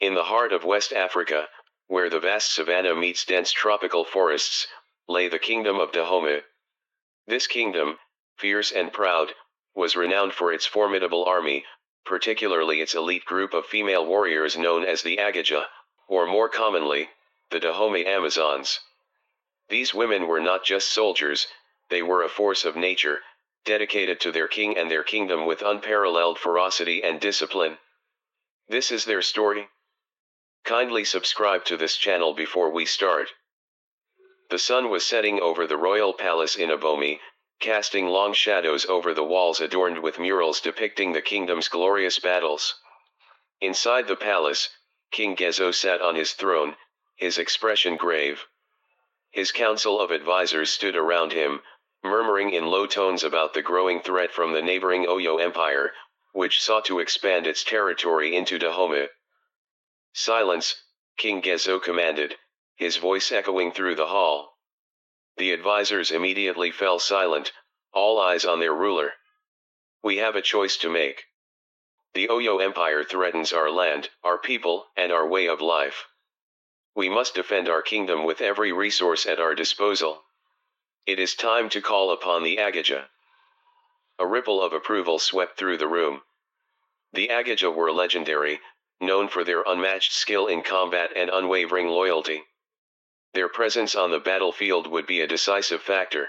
In the heart of West Africa, where the vast savanna meets dense tropical forests, lay the kingdom of Dahomey. This kingdom, fierce and proud, was renowned for its formidable army, particularly its elite group of female warriors known as the Agojie, or more commonly, the Dahomey Amazons. These women were not just soldiers, they were a force of nature, dedicated to their king and their kingdom with unparalleled ferocity and discipline. This is their story. Kindly subscribe to this channel before we start. The sun was setting over the royal palace in Agojie, casting long shadows over the walls adorned with murals depicting the kingdom's glorious battles. Inside the palace, King Gezo sat on his throne, his expression grave. His council of advisors stood around him, murmuring in low tones about the growing threat from the neighboring Oyo Empire, which sought to expand its territory into Dahomey. "Silence," King Gezo commanded, his voice echoing through the hall. The advisors immediately fell silent, all eyes on their ruler. "We have a choice to make. The Oyo Empire threatens our land, our people, and our way of life. We must defend our kingdom with every resource at our disposal. It is time to call upon the Agojie." A ripple of approval swept through the room. The Agojie were legendary, known for their unmatched skill in combat and unwavering loyalty. Their presence on the battlefield would be a decisive factor.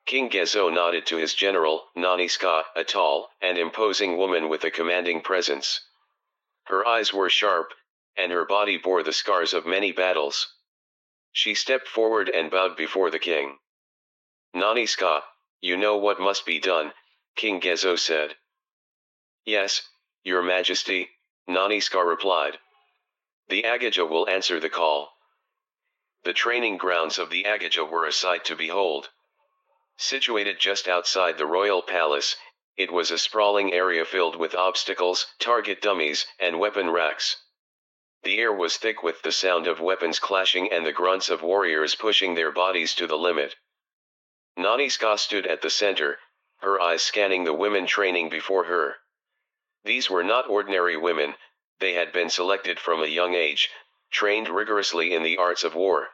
King Gezo nodded to his general, Nanisca, a tall and imposing woman with a commanding presence. Her eyes were sharp, and her body bore the scars of many battles. She stepped forward and bowed before the king. "Nanisca, you know what must be done," King Gezo said. "Yes, Your Majesty," Nanisca replied. "The Agojie will answer the call." The training grounds of the Agojie were a sight to behold. Situated just outside the royal palace, it was a sprawling area filled with obstacles, target dummies, and weapon racks. The air was thick with the sound of weapons clashing and the grunts of warriors pushing their bodies to the limit. Nanisca stood at the center, her eyes scanning the women training before her. These were not ordinary women, they had been selected from a young age, trained rigorously in the arts of war.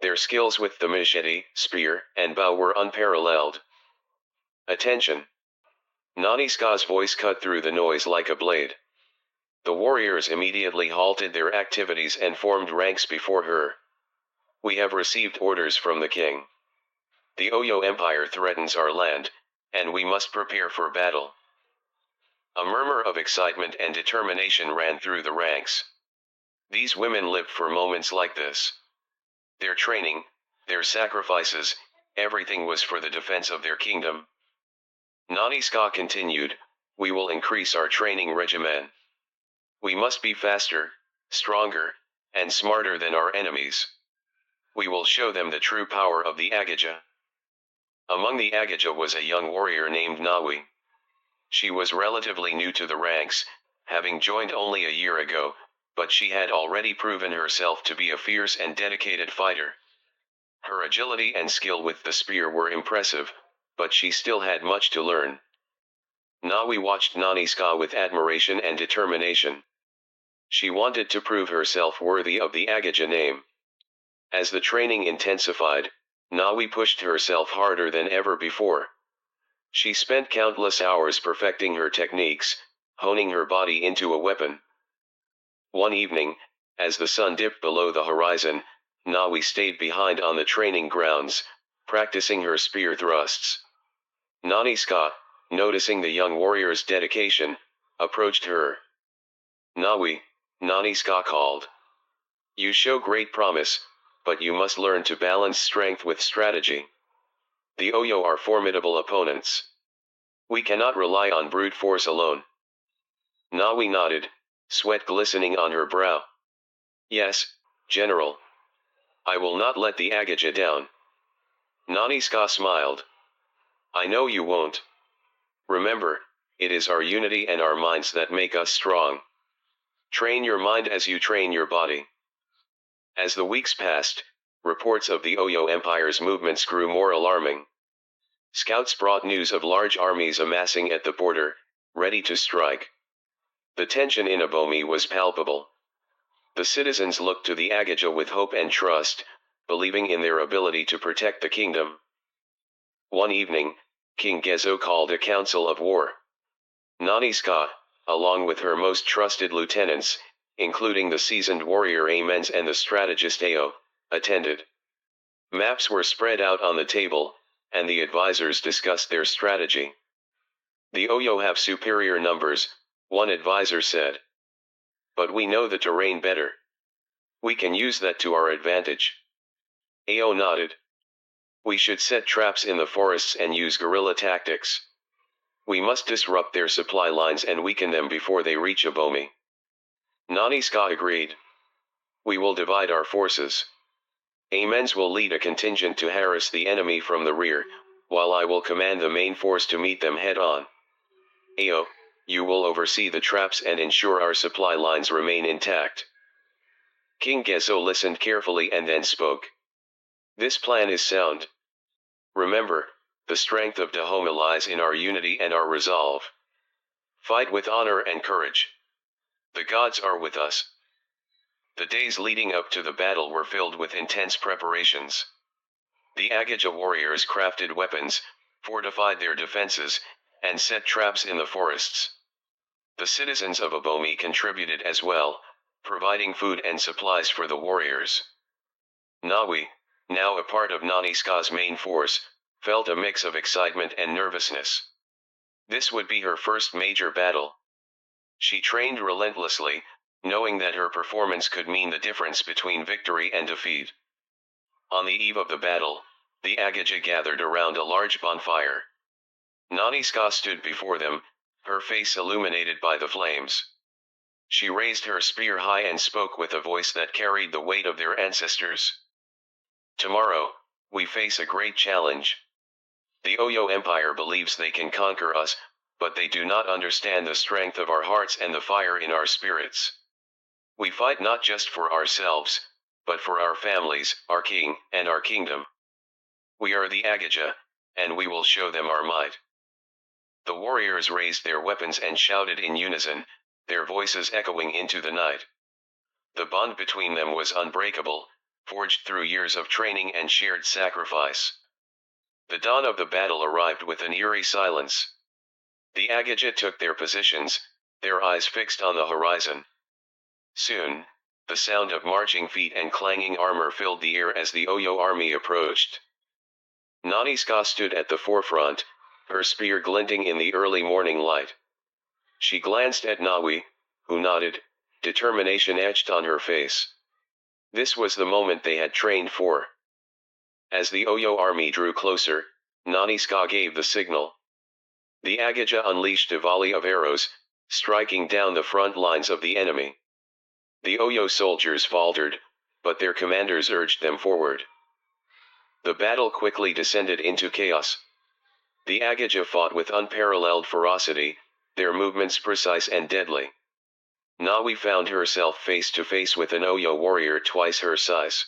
Their skills with the machete, spear, and bow were unparalleled. "Attention!" Nanisca's voice cut through the noise like a blade. The warriors immediately halted their activities and formed ranks before her. "We have received orders from the king. The Oyo Empire threatens our land, and we must prepare for battle." A murmur of excitement and determination ran through the ranks. These women lived for moments like this. Their training, their sacrifices, everything was for the defense of their kingdom. Nanisca continued, "We will increase our training regimen. We must be faster, stronger, and smarter than our enemies. We will show them the true power of the Agojie." Among the Agojie was a young warrior named Nawi. She was relatively new to the ranks, having joined only a year ago, but she had already proven herself to be a fierce and dedicated fighter. Her agility and skill with the spear were impressive, but she still had much to learn. Nawi watched Nanisca with admiration and determination. She wanted to prove herself worthy of the Agojie name. As the training intensified, Nawi pushed herself harder than ever before. She spent countless hours perfecting her techniques, honing her body into a weapon. One evening, as the sun dipped below the horizon, Nawi stayed behind on the training grounds, practicing her spear thrusts. Nanisca, noticing the young warrior's dedication, approached her. "Nawi," Nanisca called. "You show great promise, but you must learn to balance strength with strategy. The Oyo are formidable opponents. We cannot rely on brute force alone." Nawi nodded, sweat glistening on her brow. "Yes, General. I will not let the Agojie down." Nanisca smiled. "I know you won't. Remember, it is our unity and our minds that make us strong. Train your mind as you train your body." As the weeks passed, reports of the Oyo Empire's movements grew more alarming. Scouts brought news of large armies amassing at the border, ready to strike. The tension in Dahomey was palpable. The citizens looked to the Agojie with hope and trust, believing in their ability to protect the kingdom. One evening, King Gezo called a council of war. Nanisca, along with her most trusted lieutenants, including the seasoned warrior Amens and the strategist Oyo, attended. Maps were spread out on the table, and the advisors discussed their strategy. The Oyo have superior numbers, one advisor said. But we know the terrain better. We can use that to our advantage. Oyo nodded. We should set traps in the forests and use guerrilla tactics. We must disrupt their supply lines and weaken them before they reach Dahomey. Nanisca agreed. We will divide our forces. Amens will lead a contingent to harass the enemy from the rear, while I will command the main force to meet them head-on. Oyo, you will oversee the traps and ensure our supply lines remain intact. King Gezo listened carefully and then spoke. This plan is sound. Remember, the strength of Dahomey lies in our unity and our resolve. Fight with honor and courage. The gods are with us. The days leading up to the battle were filled with intense preparations. The Agojie warriors crafted weapons, fortified their defenses, and set traps in the forests. The citizens of Dahomey contributed as well, providing food and supplies for the warriors. Nawi, now a part of Nanisca's main force, felt a mix of excitement and nervousness. This would be her first major battle. She trained relentlessly, knowing that her performance could mean the difference between victory and defeat. On the eve of the battle, the Agojie gathered around a large bonfire. Nanisca stood before them, her face illuminated by the flames. She raised her spear high and spoke with a voice that carried the weight of their ancestors. Tomorrow, we face a great challenge. The Oyo Empire believes they can conquer us, but they do not understand the strength of our hearts and the fire in our spirits. We fight not just for ourselves, but for our families, our king, and our kingdom. We are the Agojie, and we will show them our might. The warriors raised their weapons and shouted in unison, their voices echoing into the night. The bond between them was unbreakable, forged through years of training and shared sacrifice. The dawn of the battle arrived with an eerie silence. The Agojie took their positions, their eyes fixed on the horizon. Soon, the sound of marching feet and clanging armor filled the air as the Oyo army approached. Nanisca stood at the forefront, her spear glinting in the early morning light. She glanced at Nawi, who nodded, determination etched on her face. This was the moment they had trained for. As the Oyo army drew closer, Nanisca gave the signal. The Agojie unleashed a volley of arrows, striking down the front lines of the enemy. The Oyo soldiers faltered, but their commanders urged them forward. The battle quickly descended into chaos. The Agojie fought with unparalleled ferocity, their movements precise and deadly. Nawi found herself face to face with an Oyo warrior twice her size.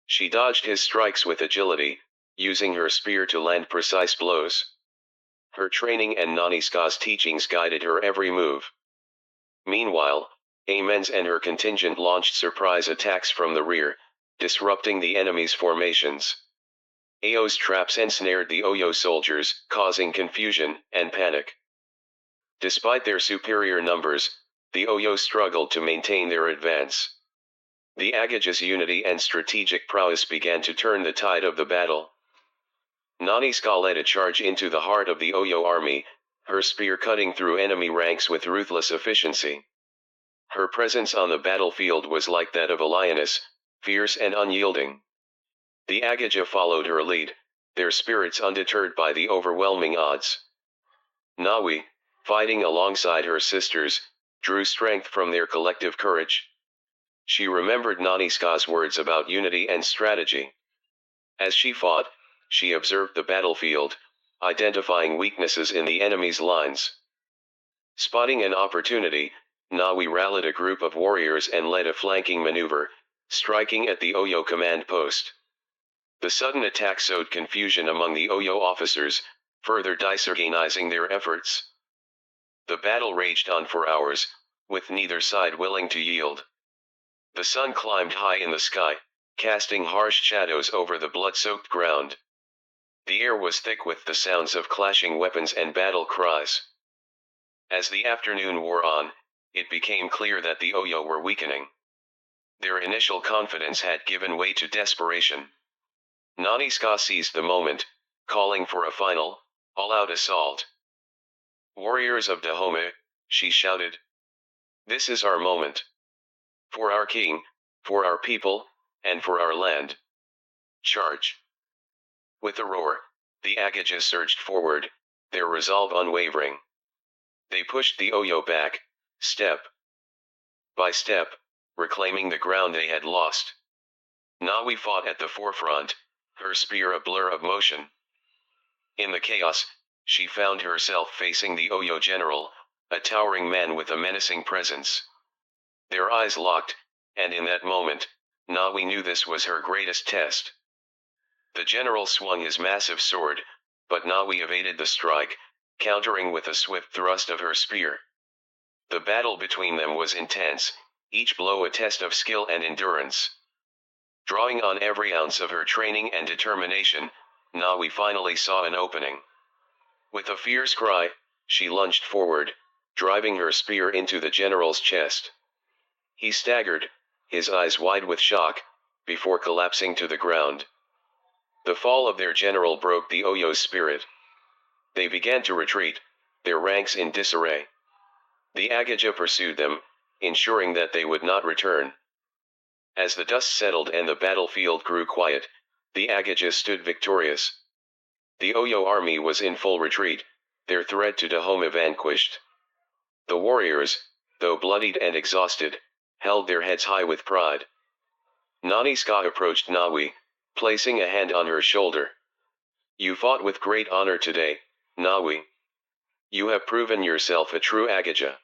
She dodged his strikes with agility, using her spear to land precise blows. Her training and Nanisca's teachings guided her every move. Meanwhile, Amens and her contingent launched surprise attacks from the rear, disrupting the enemy's formations. Oyo's traps ensnared the Oyo soldiers, causing confusion and panic. Despite their superior numbers, the Oyo struggled to maintain their advance. The Agojie's unity and strategic prowess began to turn the tide of the battle. Nanisca led a charge into the heart of the Oyo army, her spear cutting through enemy ranks with ruthless efficiency. Her presence on the battlefield was like that of a lioness, fierce and unyielding. The Agojie followed her lead, their spirits undeterred by the overwhelming odds. Nawi, fighting alongside her sisters, drew strength from their collective courage. She remembered Nanisca's words about unity and strategy. As she fought, she observed the battlefield, identifying weaknesses in the enemy's lines. Spotting an opportunity, Nawi rallied a group of warriors and led a flanking maneuver, striking at the Oyo command post. The sudden attack sowed confusion among the Oyo officers, further disorganizing their efforts. The battle raged on for hours, with neither side willing to yield. The sun climbed high in the sky, casting harsh shadows over the blood-soaked ground. The air was thick with the sounds of clashing weapons and battle cries. As the afternoon wore on, it became clear that the Oyo were weakening. Their initial confidence had given way to desperation. Nanisca seized the moment, calling for a final, all-out assault. "Warriors of Dahomey," she shouted. "This is our moment. For our king, for our people, and for our land. Charge!" With a roar, the Agojie surged forward, their resolve unwavering. They pushed the Oyo back, step by step, reclaiming the ground they had lost. Nawi fought at the forefront, her spear a blur of motion. In the chaos, she found herself facing the Oyo general, a towering man with a menacing presence. Their eyes locked, and in that moment, Nawi knew this was her greatest test. The general swung his massive sword, but Nawi evaded the strike, countering with a swift thrust of her spear. The battle between them was intense, each blow a test of skill and endurance. Drawing on every ounce of her training and determination, Nawi finally saw an opening. With a fierce cry, she lunged forward, driving her spear into the general's chest. He staggered, his eyes wide with shock, before collapsing to the ground. The fall of their general broke the Oyo's spirit. They began to retreat, their ranks in disarray. The Agojie pursued them, ensuring that they would not return. As the dust settled and the battlefield grew quiet, the Agojie stood victorious. The Oyo army was in full retreat, their threat to Dahomey vanquished. The warriors, though bloodied and exhausted, held their heads high with pride. Nanisca approached Nawi, placing a hand on her shoulder. "You fought with great honor today, Nawi. You have proven yourself a true Agojie."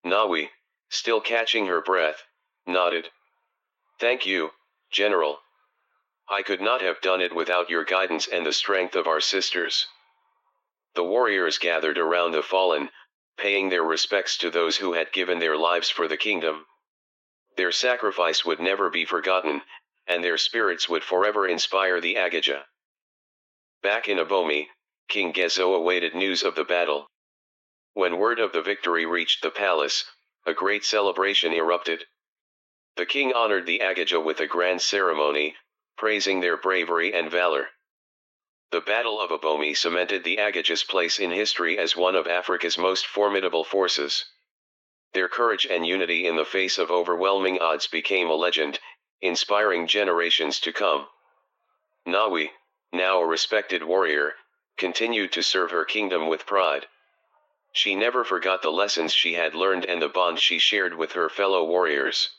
Nawi, still catching her breath, nodded. "Thank you, General. I could not have done it without your guidance and the strength of our sisters." The warriors gathered around the fallen, paying their respects to those who had given their lives for the kingdom. Their sacrifice would never be forgotten, and their spirits would forever inspire the Agojie. Back in Dahomey, King Gezo awaited news of the battle. When word of the victory reached the palace, a great celebration erupted. The king honored the Agojie with a grand ceremony, praising their bravery and valor. The Battle of Dahomey cemented the Agojie's place in history as one of Africa's most formidable forces. Their courage and unity in the face of overwhelming odds became a legend, inspiring generations to come. Nawi, now a respected warrior, continued to serve her kingdom with pride. She never forgot the lessons she had learned and the bond she shared with her fellow warriors.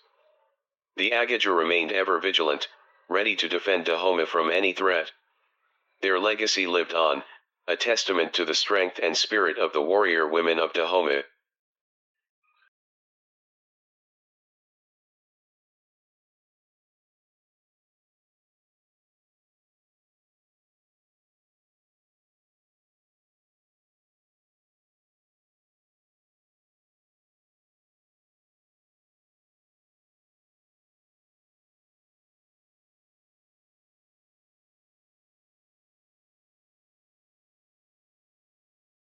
The Agojie remained ever vigilant, ready to defend Dahomey from any threat. Their legacy lived on, a testament to the strength and spirit of the warrior women of Dahomey.